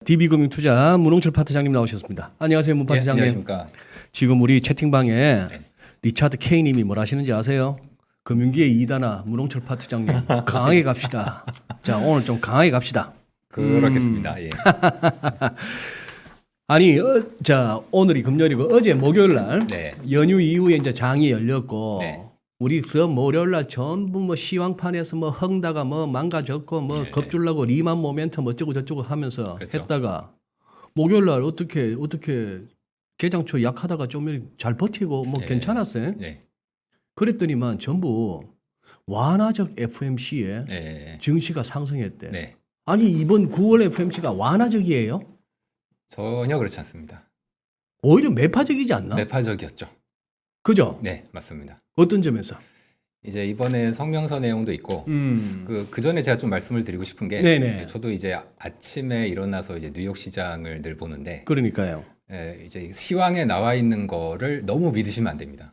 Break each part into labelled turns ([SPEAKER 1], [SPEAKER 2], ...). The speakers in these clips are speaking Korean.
[SPEAKER 1] DB금융투자 문홍철 파트장님 나오셨습니다. 안녕하세요, 문 파트장님.
[SPEAKER 2] 안녕하십니까.
[SPEAKER 1] 지금 우리 채팅방에
[SPEAKER 2] 네.
[SPEAKER 1] 리차드 K님이 뭘 하시는지 아세요? 금융기의 이다나 문홍철 파트장님 강하게 갑시다. 자, 오늘 좀 강하게 갑시다.
[SPEAKER 2] 그렇겠습니다. 예.
[SPEAKER 1] 아니, 자 오늘이 금요일이고 어제 목요일 날
[SPEAKER 2] 네.
[SPEAKER 1] 연휴 이후에 이제 장이 열렸고
[SPEAKER 2] 네.
[SPEAKER 1] 우리 그 월요일 날 전부 뭐 시황판에서 뭐 헝다가 뭐 망가졌고 뭐
[SPEAKER 2] 네.
[SPEAKER 1] 겁줄라고 리만 모멘텀 어쩌고 저쩌고 하면서
[SPEAKER 2] 그렇죠.
[SPEAKER 1] 했다가 목요일 날 어떻게 개장 초 약하다가 좀 잘 버티고 뭐
[SPEAKER 2] 네.
[SPEAKER 1] 괜찮았어요.
[SPEAKER 2] 네.
[SPEAKER 1] 그랬더니만 전부 완화적 FMC에
[SPEAKER 2] 네.
[SPEAKER 1] 증시가 상승했대.
[SPEAKER 2] 네.
[SPEAKER 1] 아니 이번 9월 FMC가 완화적이에요?
[SPEAKER 2] 전혀 그렇지 않습니다.
[SPEAKER 1] 오히려 매파적이지 않나?
[SPEAKER 2] 매파적이었죠.
[SPEAKER 1] 그죠?
[SPEAKER 2] 네, 맞습니다.
[SPEAKER 1] 어떤 점에서?
[SPEAKER 2] 이제 이번에 성명서 내용도 있고 그 전에 제가 좀 말씀을 드리고 싶은 게
[SPEAKER 1] 네네.
[SPEAKER 2] 저도 이제 아침에 일어나서 이제 뉴욕 시장을 늘 보는데
[SPEAKER 1] 그러니까요.
[SPEAKER 2] 이제 시황에 나와 있는 거를 너무 믿으시면 안 됩니다.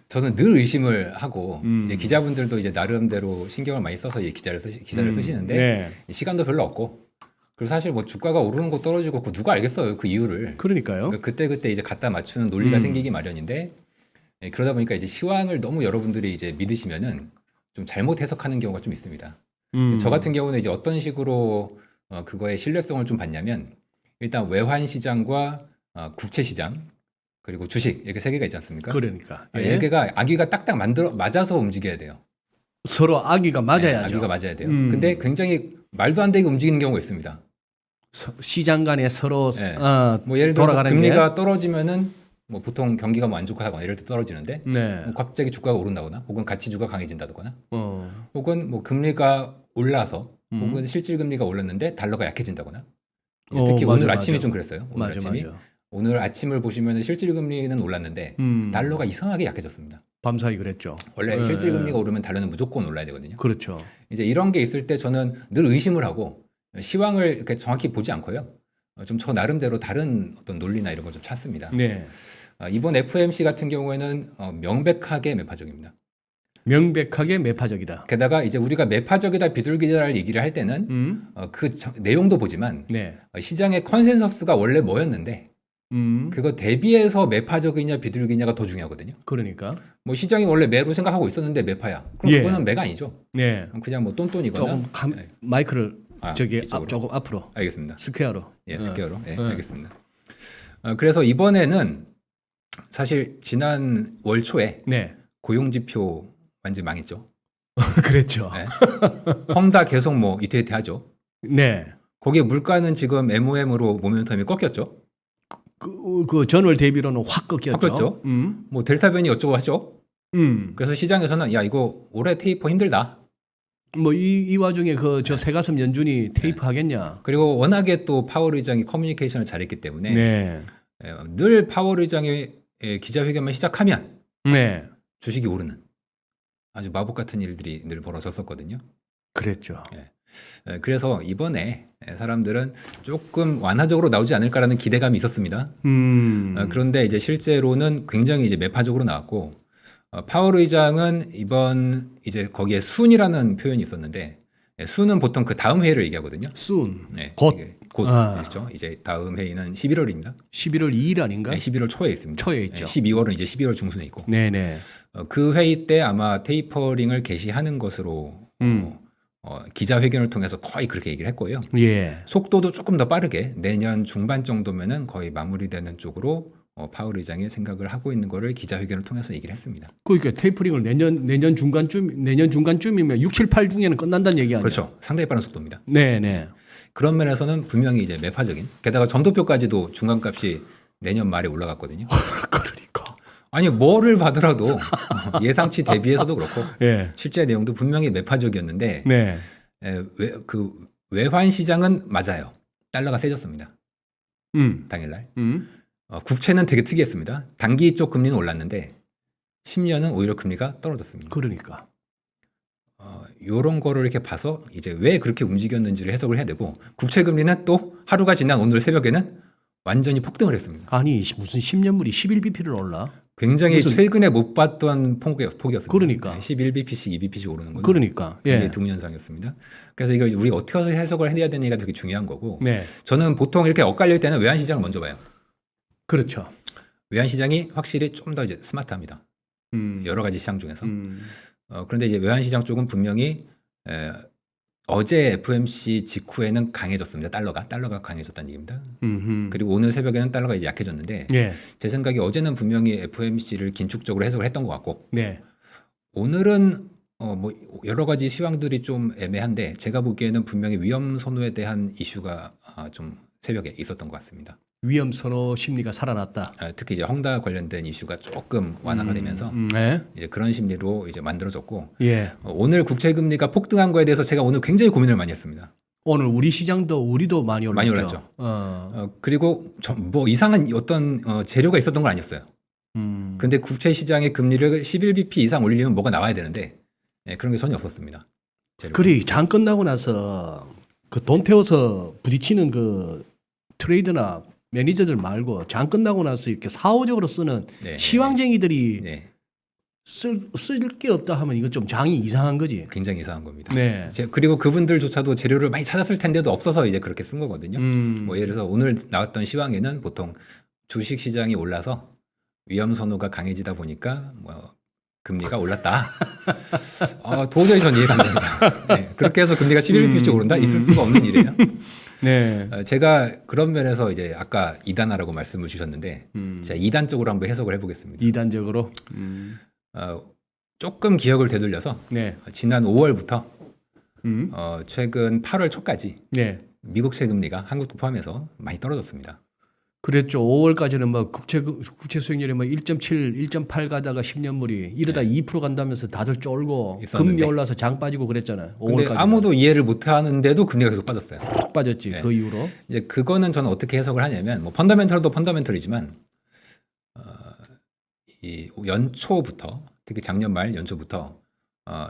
[SPEAKER 2] 저는 늘 의심을 하고 이제 기자분들도 이제 나름대로 신경을 많이 써서 이 기자를 쓰시는데
[SPEAKER 1] 네.
[SPEAKER 2] 시간도 별로 없고 그리고 사실 뭐 주가가 오르는 거 떨어지고 그 누가 알겠어요 그 이유를.
[SPEAKER 1] 그러니까요.
[SPEAKER 2] 그러니까 그때 이제 갖다 맞추는 논리가 생기기 마련인데 그러다 보니까 이제 시황을 너무 여러분들이 이제 믿으시면은 좀 잘못 해석하는 경우가 좀 있습니다. 저 같은 경우는 이제 어떤 식으로 그거의 신뢰성을 좀 받냐면 일단 외환 시장과 국채 시장 그리고 주식 이렇게 세 개가 있지 않습니까?
[SPEAKER 1] 그러니까
[SPEAKER 2] 네 개가 아기가 딱딱 맞아서 움직여야 돼요.
[SPEAKER 1] 서로 아기가 맞아야죠.
[SPEAKER 2] 네, 아기가 맞아야 돼요.
[SPEAKER 1] 음.
[SPEAKER 2] 근데 굉장히 말도 안 되게 움직이는 경우가 있습니다.
[SPEAKER 1] 시장 간에 서로
[SPEAKER 2] 네.
[SPEAKER 1] 어,
[SPEAKER 2] 뭐 예를 들어서
[SPEAKER 1] 돌아가는
[SPEAKER 2] 금리가 떨어지면은 뭐 보통 경기가 뭐 안 좋거나 이럴 때 떨어지는데
[SPEAKER 1] 네.
[SPEAKER 2] 뭐 갑자기 주가가 오른다거나 혹은 가치주가 강해진다거나
[SPEAKER 1] 어.
[SPEAKER 2] 혹은 뭐 금리가 올라서 혹은 실질 금리가 올랐는데 달러가 약해진다거나 특히
[SPEAKER 1] 맞아,
[SPEAKER 2] 오늘 아침이
[SPEAKER 1] 맞아.
[SPEAKER 2] 좀 그랬어요. 오늘
[SPEAKER 1] 맞아,
[SPEAKER 2] 아침이
[SPEAKER 1] 맞아.
[SPEAKER 2] 오늘 아침을 보시면 실질 금리는 올랐는데 달러가 이상하게 약해졌습니다.
[SPEAKER 1] 밤사이 그랬죠.
[SPEAKER 2] 원래
[SPEAKER 1] 네.
[SPEAKER 2] 실질 금리가 오르면 달러는 무조건 올라야 되거든요.
[SPEAKER 1] 그렇죠.
[SPEAKER 2] 이제 이런 게 있을 때 저는 늘 의심을 하고 시황을 이렇게 정확히 보지 않고요. 좀 저 나름대로 다른 어떤 논리나 이런 걸 좀 찾습니다.
[SPEAKER 1] 네.
[SPEAKER 2] 이번 FOMC 같은 경우에는 명백하게 매파적입니다.
[SPEAKER 1] 명백하게 매파적이다.
[SPEAKER 2] 게다가 이제 우리가 매파적이다 비둘기다를 얘기를 할 때는 내용도 보지만
[SPEAKER 1] 네.
[SPEAKER 2] 시장의 컨센서스가 원래 뭐였는데 그거 대비해서 매파적이냐 비둘기냐가 더 중요하거든요.
[SPEAKER 1] 그러니까.
[SPEAKER 2] 뭐 시장이 원래 매로 생각하고 있었는데 매파야. 그럼
[SPEAKER 1] 예.
[SPEAKER 2] 그거는 매가 아니죠.
[SPEAKER 1] 네.
[SPEAKER 2] 그냥 뭐 똔똔이거나.
[SPEAKER 1] 조금
[SPEAKER 2] 네.
[SPEAKER 1] 마이크를 저기
[SPEAKER 2] 이쪽으로.
[SPEAKER 1] 조금 앞으로
[SPEAKER 2] 알겠습니다.
[SPEAKER 1] 스퀘어로.
[SPEAKER 2] 예, 스퀘어로. 예,
[SPEAKER 1] 네.
[SPEAKER 2] 알겠습니다. 그래서 이번에는 사실 지난 월 초에
[SPEAKER 1] 네.
[SPEAKER 2] 고용지표 완전 망했죠.
[SPEAKER 1] 그랬죠.
[SPEAKER 2] 네. 헝다 계속 뭐 이태하죠.
[SPEAKER 1] 네.
[SPEAKER 2] 거기에 물가는 지금 MOM으로 모멘텀이 꺾였죠.
[SPEAKER 1] 그 전월 대비로는 확 꺾였죠.
[SPEAKER 2] 꺾였죠. 뭐 델타 변이 어쩌고 하죠. 그래서 시장에서는 야 이거 올해 테이퍼 힘들다.
[SPEAKER 1] 뭐 이 와중에 저 새가슴 연준이 테이프 하겠냐?
[SPEAKER 2] 그리고 워낙에 또 파월 의장이 커뮤니케이션을 잘했기 때문에
[SPEAKER 1] 네.
[SPEAKER 2] 늘 파월 의장의 기자회견만 시작하면
[SPEAKER 1] 네.
[SPEAKER 2] 주식이 오르는 아주 마법 같은 일들이 늘 벌어졌었거든요.
[SPEAKER 1] 그랬죠.
[SPEAKER 2] 그래서 이번에 사람들은 조금 완화적으로 나오지 않을까라는 기대감이 있었습니다. 그런데 이제 실제로는 굉장히 이제 매파적으로 나왔고 파월 의장은 이번 이제 거기에 순이라는 표현이 있었는데 순은 보통 그 다음 회의를 얘기하거든요.
[SPEAKER 1] 순.
[SPEAKER 2] 네,
[SPEAKER 1] 곧.
[SPEAKER 2] 이게 곧
[SPEAKER 1] 아.
[SPEAKER 2] 그렇죠. 이제 다음 회의는 11월입니다.
[SPEAKER 1] 11월 2일 아닌가?
[SPEAKER 2] 네, 11월 초에 있습니다.
[SPEAKER 1] 초에 있죠.
[SPEAKER 2] 12월은 이제 12월 중순에 있고.
[SPEAKER 1] 네네.
[SPEAKER 2] 그 회의 때 아마 테이퍼링을 개시하는 것으로 기자회견을 통해서 거의 그렇게 얘기를 했고요.
[SPEAKER 1] 예.
[SPEAKER 2] 속도도 조금 더 빠르게 내년 중반 정도면은 거의 마무리되는 쪽으로 파월 의장이 생각을 하고 있는 거를 기자회견을 통해서 얘기를 했습니다.
[SPEAKER 1] 그러니까 테이퍼링을 내년 중간쯤이면 6, 7, 8 중에는 끝난다는 얘기 아니에요?
[SPEAKER 2] 그렇죠. 상당히 빠른 속도입니다.
[SPEAKER 1] 네네.
[SPEAKER 2] 그런 면에서는 분명히 이제 매파적인. 게다가 전도표까지도 중간값이 내년 말에 올라갔거든요.
[SPEAKER 1] 그러니까.
[SPEAKER 2] 아니 뭐를 봐더라도 예상치 대비해서도 그렇고
[SPEAKER 1] 예.
[SPEAKER 2] 실제 내용도 분명히 매파적이었는데
[SPEAKER 1] 네.
[SPEAKER 2] 그 외환 시장은 맞아요. 달러가 세졌습니다. 당일날. 국채는 되게 특이했습니다. 단기 쪽 금리는 올랐는데 10년은 오히려 금리가 떨어졌습니다.
[SPEAKER 1] 그러니까.
[SPEAKER 2] 이런 거를 이렇게 봐서 이제 왜 그렇게 움직였는지를 해석을 해야 되고 국채 금리는 또 하루가 지난 오늘 새벽에는 완전히 폭등을 했습니다.
[SPEAKER 1] 아니 무슨 10년물이 11bp를 올라?
[SPEAKER 2] 굉장히
[SPEAKER 1] 무슨-
[SPEAKER 2] 최근에 못 봤던 폭이었습니다.
[SPEAKER 1] 그러니까.
[SPEAKER 2] 11bp씩, 2bp씩 오르는 건
[SPEAKER 1] 그러니까
[SPEAKER 2] 굉장히
[SPEAKER 1] 예.
[SPEAKER 2] 드문 현상이었습니다. 그래서 이걸 우리가 어떻게 해석을 해야 되느냐가 되게 중요한 거고
[SPEAKER 1] 네.
[SPEAKER 2] 저는 보통 이렇게 엇갈릴 때는 외환시장을 먼저 봐요.
[SPEAKER 1] 그렇죠.
[SPEAKER 2] 외환시장이 확실히 좀 더 이제 스마트합니다. 여러 가지 시장 중에서. 그런데 이제 외환시장 쪽은 분명히 어제 FOMC 직후에는 강해졌습니다. 달러가 강해졌다는 얘기입니다. 그리고 오늘 새벽에는 달러가 이제 약해졌는데
[SPEAKER 1] 예.
[SPEAKER 2] 제 생각에 어제는 분명히 FOMC를 긴축적으로 해석을 했던 것 같고
[SPEAKER 1] 네.
[SPEAKER 2] 오늘은 뭐 여러 가지 시황들이 좀 애매한데 제가 보기에는 분명히 위험 선호에 대한 이슈가 좀 새벽에 있었던 것 같습니다.
[SPEAKER 1] 위험 선호 심리가 살아났다.
[SPEAKER 2] 특히 이제 헝다 관련된 이슈가 조금 완화가 되면서
[SPEAKER 1] 네.
[SPEAKER 2] 이제 그런 심리로 이제 만들어졌고
[SPEAKER 1] 예.
[SPEAKER 2] 오늘 국채 금리가 폭등한 거에 대해서 제가 오늘 굉장히 고민을 많이 했습니다.
[SPEAKER 1] 오늘 우리도 많이 올랐죠.
[SPEAKER 2] 많이 올랐죠. 그리고 뭐 이상한 어떤 재료가 있었던 건 아니었어요. 근데 국채 시장의 금리를 11bp 이상 올리려면 뭐가 나와야 되는데 그런 게 전혀 없었습니다. 재료가.
[SPEAKER 1] 그래 장 끝나고 나서 그 돈 태워서 부딪히는 그 트레이드나 매니저들 말고 장 끝나고 나서 이렇게 사후적으로 쓰는
[SPEAKER 2] 네,
[SPEAKER 1] 시황쟁이들이
[SPEAKER 2] 네,
[SPEAKER 1] 쓸 게 없다 하면 이건 좀 장이 이상한 거지.
[SPEAKER 2] 굉장히 이상한 겁니다.
[SPEAKER 1] 네.
[SPEAKER 2] 그리고 그분들조차도 재료를 많이 찾았을 텐데도 없어서 이제 그렇게 쓴 거거든요. 뭐 예를 들어서 오늘 나왔던 시황에는 보통 주식 시장이 올라서 위험 선호가 강해지다 보니까 뭐 금리가 올랐다. 도저히 전 이해가 안 됩니다. 네, 그렇게 해서 금리가 11bp씩 오른다? 있을 수가 없는 일이에요.
[SPEAKER 1] 네.
[SPEAKER 2] 제가 그런 면에서 이제 아까 2단화라고 말씀을 주셨는데 제가 2단 쪽으로 한번 해석을 해보겠습니다.
[SPEAKER 1] 이단적으로.
[SPEAKER 2] 조금 기억을 되돌려서
[SPEAKER 1] 네.
[SPEAKER 2] 지난 5월부터
[SPEAKER 1] 음.
[SPEAKER 2] 최근 8월 초까지
[SPEAKER 1] 네.
[SPEAKER 2] 미국 채금리가 한국도 포함해서 많이 떨어졌습니다.
[SPEAKER 1] 그랬죠. 5월까지는 뭐 국채 수익률이 뭐 1.7, 1.8 가다가 10년물이 이러다 2% 간다면서 다들 쫄고
[SPEAKER 2] 있었는데.
[SPEAKER 1] 금리 올라서 장 빠지고 그랬잖아요.
[SPEAKER 2] 근데
[SPEAKER 1] 5월까지
[SPEAKER 2] 아무도 이해를 못 하는데도 금리가 계속 빠졌어요.
[SPEAKER 1] 푹 빠졌지.
[SPEAKER 2] 네.
[SPEAKER 1] 그 이후로.
[SPEAKER 2] 이제 그거는 저는 어떻게 해석을 하냐면 뭐 펀더멘털도 펀더멘털이지만 이 연초부터 특히 작년 말 연초부터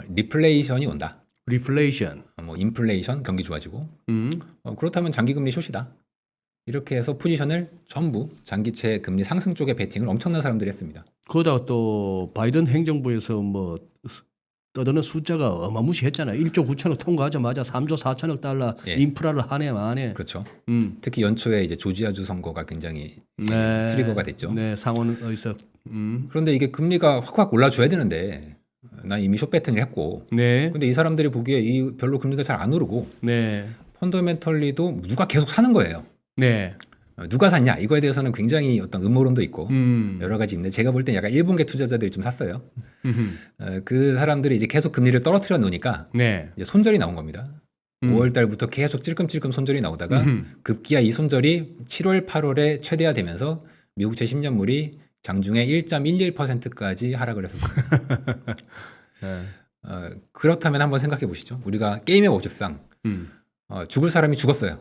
[SPEAKER 2] 리플레이션이 온다.
[SPEAKER 1] 리플레이션.
[SPEAKER 2] 뭐 인플레이션 경기 좋아지고 그렇다면 장기금리 숏이다. 이렇게 해서 포지션을 전부 장기채 금리 상승 쪽에 베팅을 엄청난 사람들이 했습니다.
[SPEAKER 1] 그러다가 또 바이든 행정부에서 뭐 떠드는 숫자가 어마무시했잖아요. 1조 9천억 통과하자마자 3조 4천억 달러
[SPEAKER 2] 예.
[SPEAKER 1] 인프라를 한 해 만에.
[SPEAKER 2] 그렇죠.
[SPEAKER 1] 음.
[SPEAKER 2] 특히 연초에 이제 조지아주 선거가 굉장히
[SPEAKER 1] 네.
[SPEAKER 2] 트리거가 됐죠.
[SPEAKER 1] 네, 상원 의석.
[SPEAKER 2] 그런데 이게 금리가 확 올라줘야 되는데 난 이미 숏 베팅을 했고
[SPEAKER 1] 네.
[SPEAKER 2] 근데 이 사람들이 보기에 이 별로 금리가 잘 안 오르고
[SPEAKER 1] 네.
[SPEAKER 2] 펀더멘털리도 누가 계속 사는 거예요.
[SPEAKER 1] 네.
[SPEAKER 2] 누가 샀냐 이거에 대해서는 굉장히 어떤 음모론도 있고
[SPEAKER 1] 음.
[SPEAKER 2] 여러 가지 있는데 제가 볼 땐 약간 일본계 투자자들이 좀 샀어요. 그 사람들이 이제 계속 금리를 떨어뜨려 놓으니까
[SPEAKER 1] 네.
[SPEAKER 2] 이제 손절이 나온 겁니다. 5월 달부터 계속 찔끔찔끔 손절이 나오다가 급기야 이 손절이 7월, 8월에 최대화되면서 미국채 10년물이 장중에 1.11%까지 하락을 했었습니다.
[SPEAKER 1] 네.
[SPEAKER 2] 그렇다면 한번 생각해 보시죠. 우리가 게임의 법칙상 죽을 사람이 죽었어요.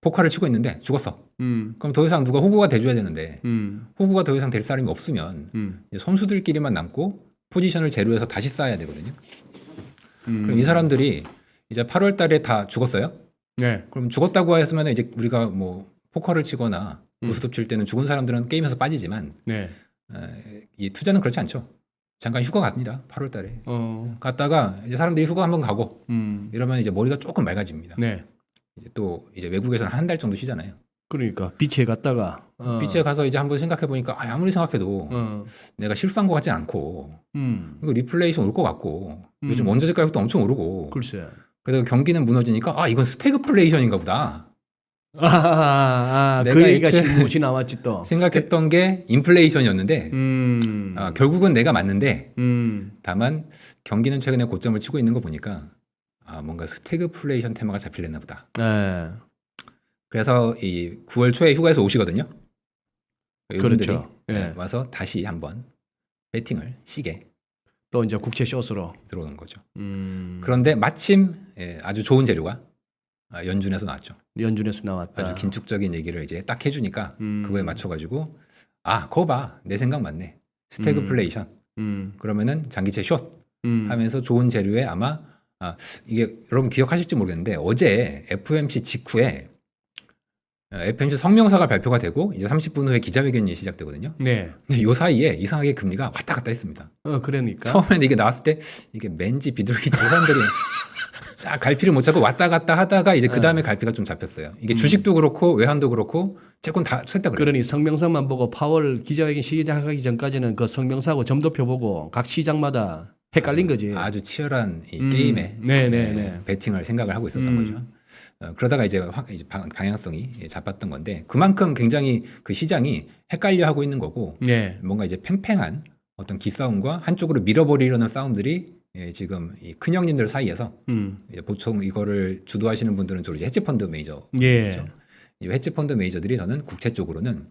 [SPEAKER 2] 포커를 치고 있는데 죽었어. 그럼 더 이상 누가 호구가 돼줘야 되는데 호구가 더 이상 될 사람이 없으면 이제 선수들끼리만 남고 포지션을 제로해서 다시 쌓아야 되거든요. 그럼 이 사람들이 이제 8월 달에 다 죽었어요.
[SPEAKER 1] 네.
[SPEAKER 2] 그럼 죽었다고 했으면 이제 우리가 뭐 포커를 치거나 구스톱 칠 때는 죽은 사람들은 게임에서 빠지지만
[SPEAKER 1] 네.
[SPEAKER 2] 이 투자는 그렇지 않죠. 잠깐 휴가 갑니다. 8월 달에. 갔다가 이제 사람들이 휴가 한번 가고 이러면 이제 머리가 조금 맑아집니다.
[SPEAKER 1] 네.
[SPEAKER 2] 이제 외국에서는 한 달 정도 쉬잖아요.
[SPEAKER 1] 그러니까 비치에 갔다가
[SPEAKER 2] 비치에 가서 이제 한번 생각해 보니까 아무리 생각해도 내가 실수한 것 같진 않고 이거 리플레이션 올 것 같고 요즘 원자재 가격도 엄청 오르고
[SPEAKER 1] 글쎄.
[SPEAKER 2] 그래서 경기는 무너지니까 이건 스태그플레이션인가 보다.
[SPEAKER 1] 그
[SPEAKER 2] 내가
[SPEAKER 1] 얘기가
[SPEAKER 2] 애초에
[SPEAKER 1] 신문이 나왔지 또.
[SPEAKER 2] 생각했던 게 인플레이션이었는데 결국은 내가 맞는데 다만 경기는 최근에 고점을 치고 있는 거 보니까 뭔가 스태그플레이션 테마가 잡힐랬나 보다.
[SPEAKER 1] 네.
[SPEAKER 2] 그래서 이 9월 초에 휴가에서 오시거든요. 이분들이
[SPEAKER 1] 그렇죠. 예.
[SPEAKER 2] 와서 다시 한번 배팅을 시게
[SPEAKER 1] 또 이제 국채 숏으로.
[SPEAKER 2] 들어오는 거죠. 그런데 마침 아주 좋은 재료가 연준에서 나왔죠.
[SPEAKER 1] 연준에서 나왔다.
[SPEAKER 2] 아주 긴축적인 얘기를 이제 딱 해주니까 그거에 맞춰가지고 그거 봐, 내 생각 맞네. 스태그플레이션. 그러면은 장기채 숏 하면서 좋은 재료에 아마 이게 여러분 기억하실지 모르겠는데 어제 FOMC 직후에 FMC 성명사가 발표가 되고 이제 30분 후에 기자회견이 시작되거든요.
[SPEAKER 1] 네.
[SPEAKER 2] 근데 요 사이에 이상하게 금리가 왔다 갔다 했습니다.
[SPEAKER 1] 그러니까.
[SPEAKER 2] 처음에는 이게 나왔을 때 이게 맨지 비둘기 저 사람들이 쫙 갈피를 못 잡고 왔다 갔다 하다가 이제 그 다음에 갈피가 좀 잡혔어요. 이게 주식도 그렇고 외환도 그렇고 채권 다 샜다 그래요.
[SPEAKER 1] 그러니 성명서만 보고 파월 기자회견 시작하기 전까지는 그 성명서하고 점도표 보고 각 시장마다 헷갈린 거지.
[SPEAKER 2] 아주 치열한 이 게임에
[SPEAKER 1] 네네네.
[SPEAKER 2] 배팅을 생각을 하고 있었던 거죠. 그러다가 이제 방향성이 잡았던 건데 그만큼 굉장히 그 시장이 헷갈려 하고 있는 거고
[SPEAKER 1] 네.
[SPEAKER 2] 뭔가 이제 팽팽한 어떤 기싸움과 한쪽으로 밀어버리려는 싸움들이 지금 이 큰 형님들 사이에서 이제 보통 이거를 주도하시는 분들은 주로 이제 헤지펀드 메이저.
[SPEAKER 1] 예.
[SPEAKER 2] 이 헤지펀드 메이저들이 저는 국채 쪽으로는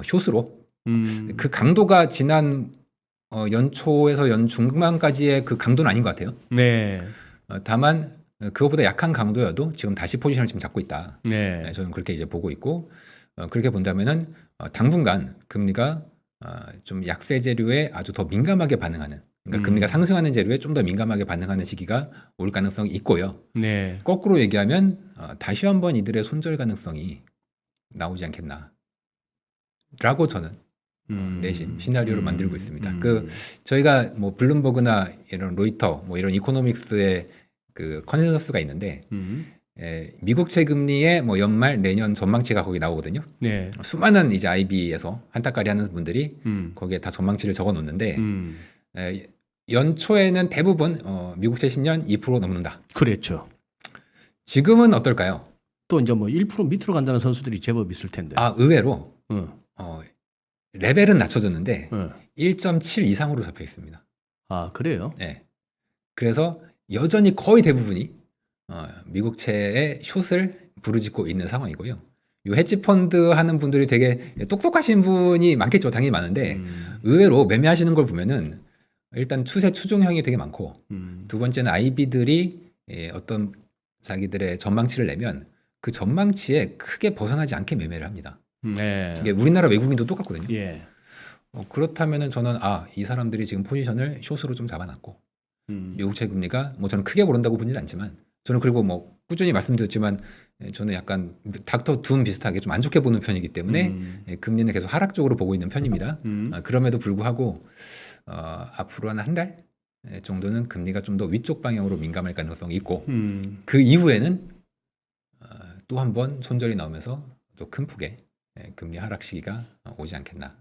[SPEAKER 2] 숏으로
[SPEAKER 1] 그
[SPEAKER 2] 그 강도가 지난 연초에서 연중반까지의 그 강도는 아닌 것 같아요.
[SPEAKER 1] 네.
[SPEAKER 2] 다만 그거보다 약한 강도여도 지금 다시 포지션을 지금 잡고 있다.
[SPEAKER 1] 네.
[SPEAKER 2] 저는 그렇게 이제 보고 있고 그렇게 본다면은 당분간 금리가 좀 약세 재료에 아주 더 민감하게 반응하는 그러니까 금리가 상승하는 재료에 좀 더 민감하게 반응하는 시기가 올 가능성이 있고요.
[SPEAKER 1] 네.
[SPEAKER 2] 거꾸로 얘기하면 다시 한번 이들의 손절 가능성이 나오지 않겠나. 라고 저는 내심 시나리오를 만들고 있습니다. 그 저희가 뭐 블룸버그나 이런 로이터 뭐 이런 이코노믹스의 그 컨센서스가 있는데 미국채 금리의 뭐 연말 내년 전망치가 거기 나오거든요.
[SPEAKER 1] 네.
[SPEAKER 2] 수많은 이제 IB에서 한따까리 하는 분들이 거기에 다 전망치를 적어 놓는데 연초에는 대부분 미국채 10년 2% 넘는다.
[SPEAKER 1] 그랬죠.
[SPEAKER 2] 지금은 어떨까요?
[SPEAKER 1] 또 이제 뭐 1% 밑으로 간다는 선수들이 제법 있을 텐데.
[SPEAKER 2] 아 의외로
[SPEAKER 1] 어.
[SPEAKER 2] 레벨은 낮춰졌는데
[SPEAKER 1] 어.
[SPEAKER 2] 1.7 이상으로 잡혀 있습니다.
[SPEAKER 1] 아 그래요?
[SPEAKER 2] 네. 그래서 여전히 거의 대부분이 미국채의 숏을 부르짖고 있는 상황이고요. 이 헤지펀드 하는 분들이 되게 똑똑하신 분이 많겠죠. 당연히 많은데 의외로 매매하시는 걸 보면은 일단 추세 추종형이 되게 많고 두 번째는 IB들이 어떤 자기들의 전망치를 내면 그 전망치에 크게 벗어나지 않게 매매를 합니다.
[SPEAKER 1] 네.
[SPEAKER 2] 이게 우리나라 외국인도 똑같거든요.
[SPEAKER 1] 예.
[SPEAKER 2] 그렇다면은 저는 이 사람들이 지금 포지션을 숏으로 좀 잡아놨고 미국채 금리가 뭐 저는 크게 오른다고 보지는 않지만 저는 그리고 뭐 꾸준히 말씀드렸지만 저는 약간 닥터 둠 비슷하게 좀 안 좋게 보는 편이기 때문에 금리는 계속 하락적으로 보고 있는 편입니다. 그럼에도 불구하고 앞으로 한 달 정도는 금리가 좀 더 위쪽 방향으로 민감할 가능성이 있고 그 이후에는 또 한 번 손절이 나오면서 또 큰 폭의 금리 하락 시기가 오지 않겠나